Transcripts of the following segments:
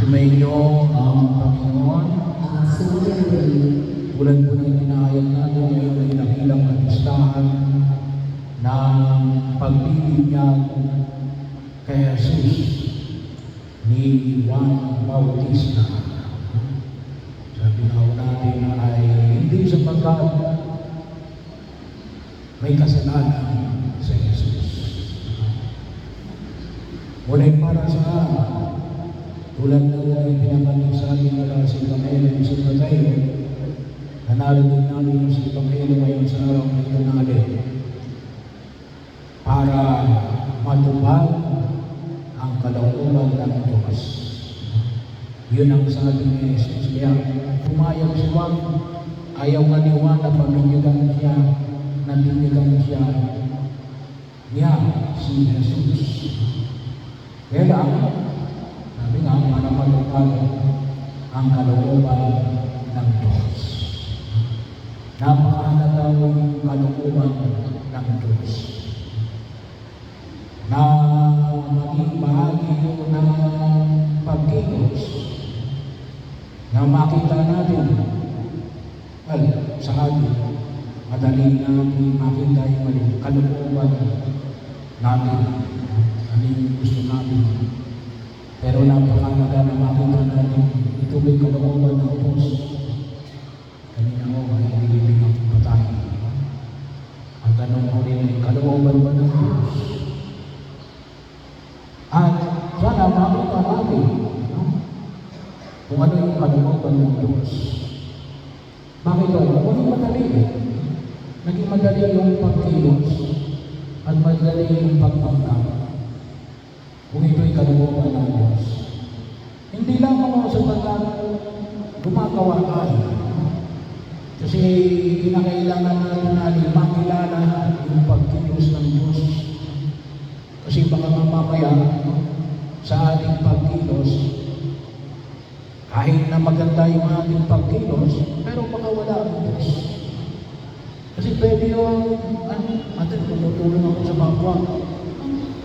Sumainyo ang Panginoon. Tulad po ng inahayag natin ngayon ay dakilang katistahan ng pagbibinyag kay Jesus ni Juan Bautista. Sabi nga natin ay hindi sapagkat may kasalanan sa Jesus. Ngunit para sa tulad na yung pinapatid sa atin mula sa Ebanghelyo ng San Mateo, na narinig namin sa Ebanghelyo ngayon sa araw na ito natin, para matupad ang kalooban ng Diyos. Yun ang sabi ni Jesus. Kaya pumayag si Juan, ayaw nga ni Juan na pamimigyan siya, nabibigyan siya niya si Jesus. Kaya lang, sabi nga, para matupad ang kalooban ng Diyos. Napakahalaga yung kalooban ng Diyos. Na maging bahagi yun ng pagkilos na makita natin sa atin, madali natin makita yung kalooban natin, ano yung gusto natin. Pero napakahalaga na makita natin ito may kalooban ng Diyos. Kanina ko ay nilibig ang patay. Ang tanong ko rin ay kalooban ba ng Diyos? At sana makita natin kung ano yung kalooban ng Diyos. Bakit ito? Naging madali. Naging madali yung pagkilos at madali yung pagpangkap. Kung ito'y kalooban ng Diyos. Hindi lang ako sapagkat gumagawa tayo. Kasi kinakailangan natin makilala yung pagkilos ng Diyos. Kasi baka mamamaya sa ating pagkilos, kahit na maganda yung ating pagkilos, pero baka wala ang Diyos. Kasi pwede yung, tumutulong ako sa kapwa.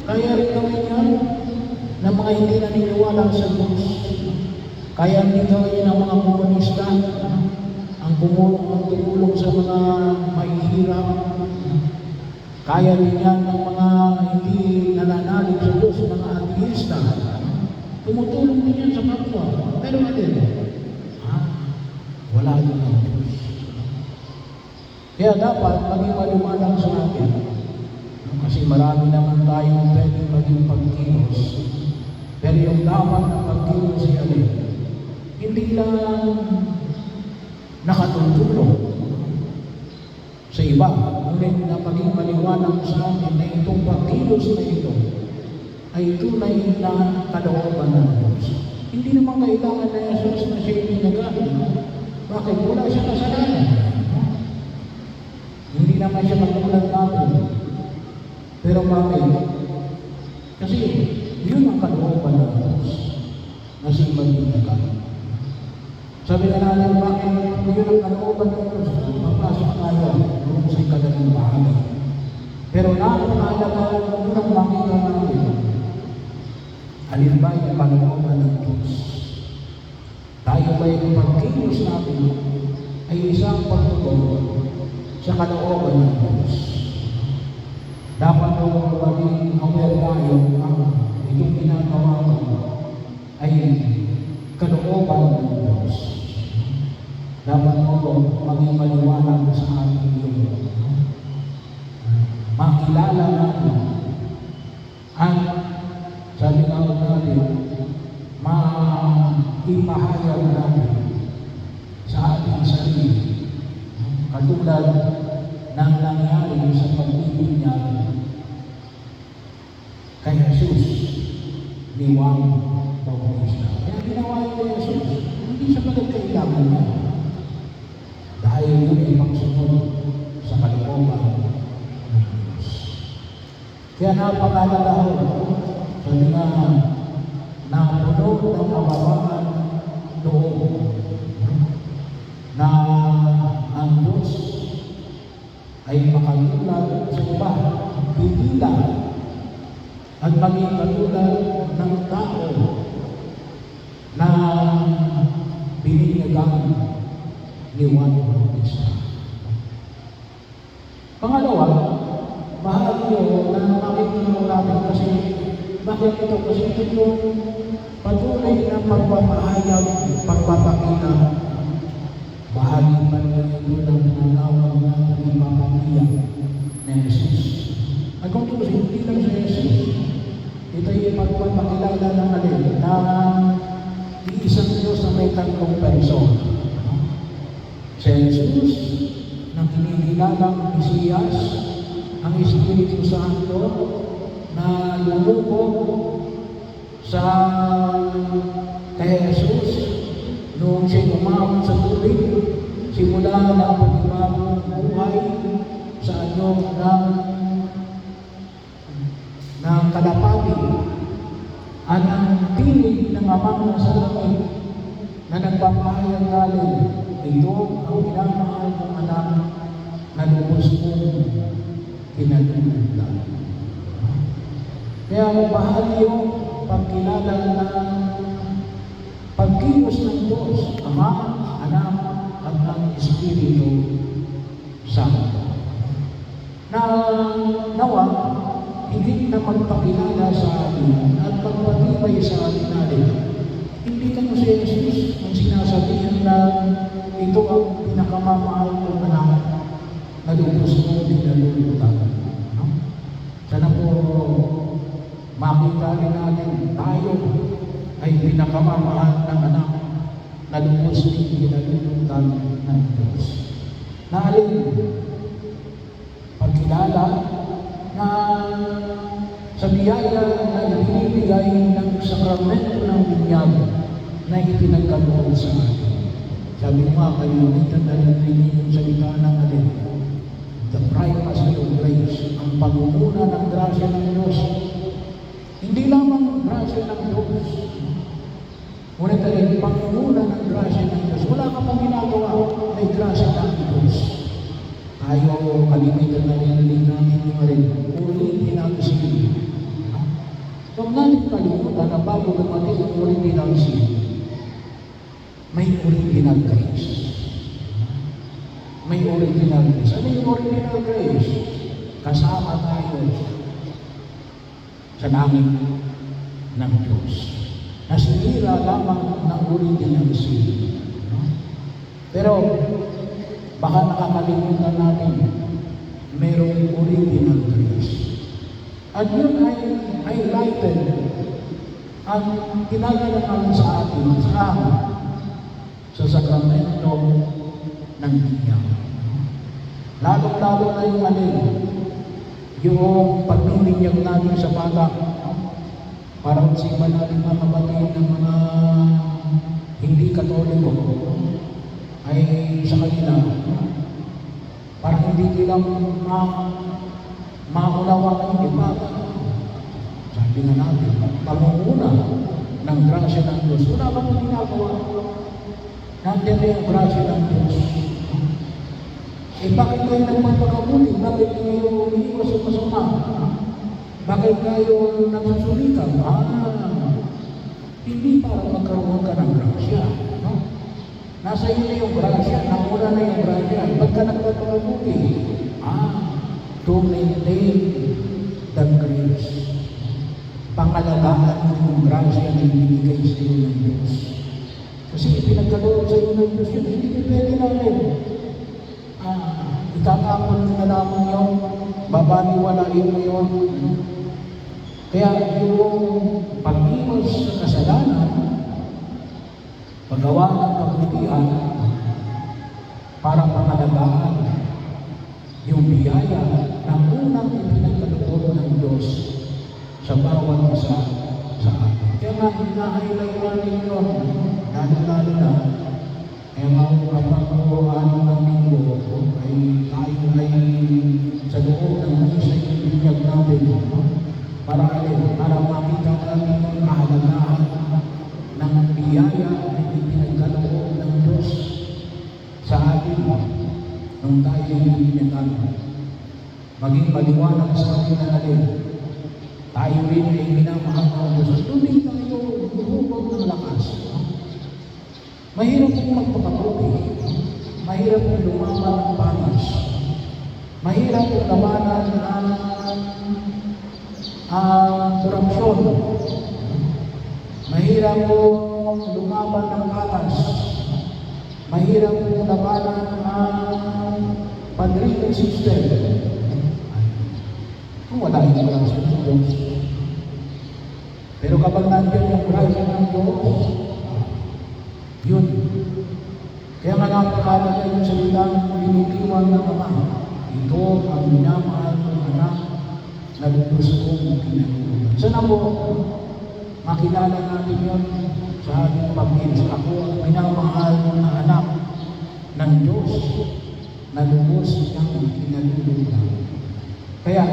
Kaya rin gawin yan ng mga hindi naniniwala sa Diyos. Kaya rin gawin ng mga komunista ang tumulong sa mga mahihirap. Kaya rin yan ng mga hindi nananalig sa Diyos, mga ateista. Tumutulong din yan sa kapwa. Pero natin, wala yun ang Diyos. Kaya dapat maging malumanang sa atin. Kasi marami naman tayong pwedeng maging pagkilos. Pero yung dapat na pagkilos ay alin, hindi lang nakatutulong sa iba. Ngunit na maging maliwanag sa atin na itong pagkilos na ito ay tunay na kalooban ng Diyos. Hindi naman kailangan na Jesus na siya ibinagay. Bakit? Wala siya kasalanan. Hindi naman siya katulad natin. Pero bakit? Kasi yun ang kalooban ng Diyos na siya magbinagay. Sabi na natin, bakit yun ang kalooban ng Diyos? Papasok tayo kung sa ikadalang bahagi. Pero napakahalaga yun ang makita natin. Alin ba yung kalooban ng Diyos? Tayo ba yung pagkilos natin ay isang pagtugon sa kalooban ng Diyos? Dapat mo maging aware tayo ang itong ginagawa mo ay kalooban ng Diyos. Dapat mo maging maliwanag sa ating yun. Makilala natin at sabi nga natin, maipahayag natin sa ating sarili katulad ng nangyari sa pagbibinyag kay Jesus ni Juan Bautista. Kaya ginawa ito ni Jesus, hindi siya magkailangan niya. Dahil yun ay pagsunod sa kalooban ng Diyos. Kaya napakahalaga sabi nga, napuno ng kababaan loob na ang Diyos ay makatulad sa iba, bibilang at maging katulad ng tao na ni Juan Bautista. Pangalawa, bahagi yun na makikita natin kasi bakit ito? Kasi ito yung patuloy na pagpapahayag, pagpapakita, bahagi pa rin ito ng tinatawag natin ng pamilya na Jesus. At kung ito kasi hindi lang sa Jesus, ito yung pagpapakilala ng alin na iisang Diyos na may tatlong person. Si Jesus, na kinikilalang Mesiyas, ang Espiritu Santo, na lumubog sa kay Jesus noong siya umawat sa tubig, simula ng panibagong buhay sa anyo ng kalapati at ang tinig ng Amang nasa langit na nagpapahayag natin, ito ang minamahal kong anak na lubos kong kinalulugdan. Kaya bahagi yung pagkilala ng pagkilos ng Diyos, Ama, Anak, at ang Espiritu Santo. Na nawa, higit na magpakilala sa atin at magpatibay sa atin natin. Hindi ka mo si Jesus ang sinasabihan na ito ang pinakamamahal kong anak na lubos kong kinalulugdan. Sana po makita rin natin tayo ay pinakamamahal ng anak na lubos din kinalulugdan ng Diyos. Na alin, pagkilala na sa biyaya na ibinibigay ng sakramento ng binyag na ipinagkaloob sa atin. Sabi nga kayo, dito na narinig yung salita ng alin, the primacy of grace, ang pag-uuna ng grasya ng Diyos. Hindi lamang grasya ng Diyos, ngunit ay pag-uuna ng grasya ng Diyos. Wala ka pang ginagawa, may grasya ng Diyos. Tayo, kalimitan na rin natin yung rin, original sin. Huwag natin kalimutan na bago dumating ang original sin, may original grace. May original grace. Ano yung original grace? Kasama tayo sa langit ng Diyos. Nasinira lamang ng original sin. Pero, baka nakakalimutan natin, mayroong original grace. At yun ay highlighted ang ginagawa sa atin sa sakramento ng binyag. Lalo-lalo na yung yung pagbibinyag natin sa bata. Parang siba natin mga kapatid ng mga hindi katoliko ay sa kanila, parang hindi nila maunawaan yung bata. Sabi nga natin, pangunguna ng grasya ng Diyos. Wala ka mong ginagawa. Nandiyan na yung grasya ng Diyos. Bakit kayo nagpapakabuti? Bakit kayo umiiwas sa masama? Bakit kayo nagsusulitan? Hindi para magkaroon ka ng grasya. No? Nasa iyo na yung grasya, nauna na yung grasya. Pagka nagpapakabuti, to maintain the grace. Pangalagaan mo yung grasya na ibinigay sa iyo ng Diyos. Kasi ipinagkaloob sa iyo ng Diyos yun, hindi pwede namin. Itatapon na lamang yun, babaliwalain mo yun. Kaya yung pag-iwas sa kasalanan, paggawa ng kabutihan, para pangalagaan yung biyaya na unang ipinagkaloob ng Diyos sa bawat isa sa atin. Kaya nga, hinahighlight natin yun, lalo-lalo na, kaya nga kapag ano ng linggo, ay tayo ay sa loob ng misa yung binyag natin, para makita natin yung kahalagahan ng biyaya na ipinagkaloob ng Diyos sa atin nung tayo yung binyagan. Maging maliwanag sa atin na tayo rin ay minamahal ng Diyos. Tuloy tayo humubog ng lakas. Mahirap kung magpakabuti. mahirap kong lumaban ng panis. Mahirap kong labanan ang korupsyon. Mahirap kong lumaban ng patas. Mahirap kong labanan ang padrino system. Kung wala yung grasya ng Diyos. Pero kapag nandiyan yung grasya ng Diyos, yun. Kaya nga napakalaga yung salitang binitiwan ng Ama. Ito ang minamahal ng anak na gusto kong kinagulutan. Sana po, makilala natin yun sa ating pag-inis. Ako ang minamahal na anak ng Diyos na lubos niyang kinagulutan. Kaya,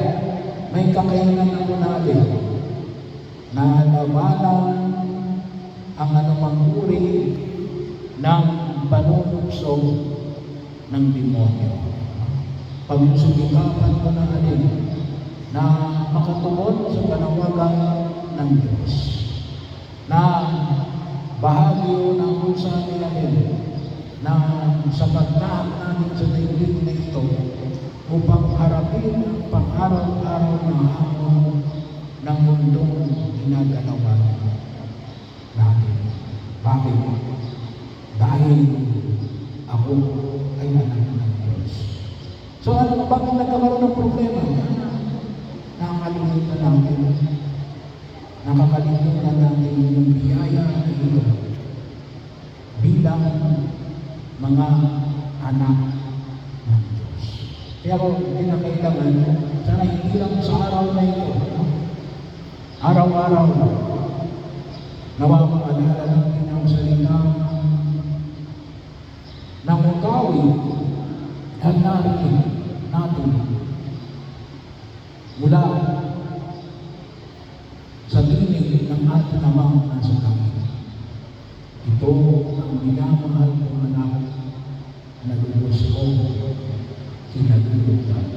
may kakayanan ako natin na labanan ang anumang uri ng panunukso ng demonyo. Pagsusumikapan ko na alin na makatugon sa panawagan ng Diyos. Na bahagi ng usa ni alin na sa pagtahan natin sa daigdig na ito upang harapin ang pang-araw-araw na hamon ng mundong ginagalawan natin. Bakit? Dahil ako ay anak ng Diyos. So ano, bakit nagkakaroon ng problema? Nakakalimutan natin. Nakakalimutan natin yung biyaya na ito bilang mga anak ng Diyos. Kaya kung kinakailangan, sana hindi lang sa araw na ito, araw-araw, nawawaalala natin ang salita na mukawi at narinig natin mula sa tinig ng ating Amang nasa langit. Ito ang minamahal kong anak na lubos ko kinagulutan.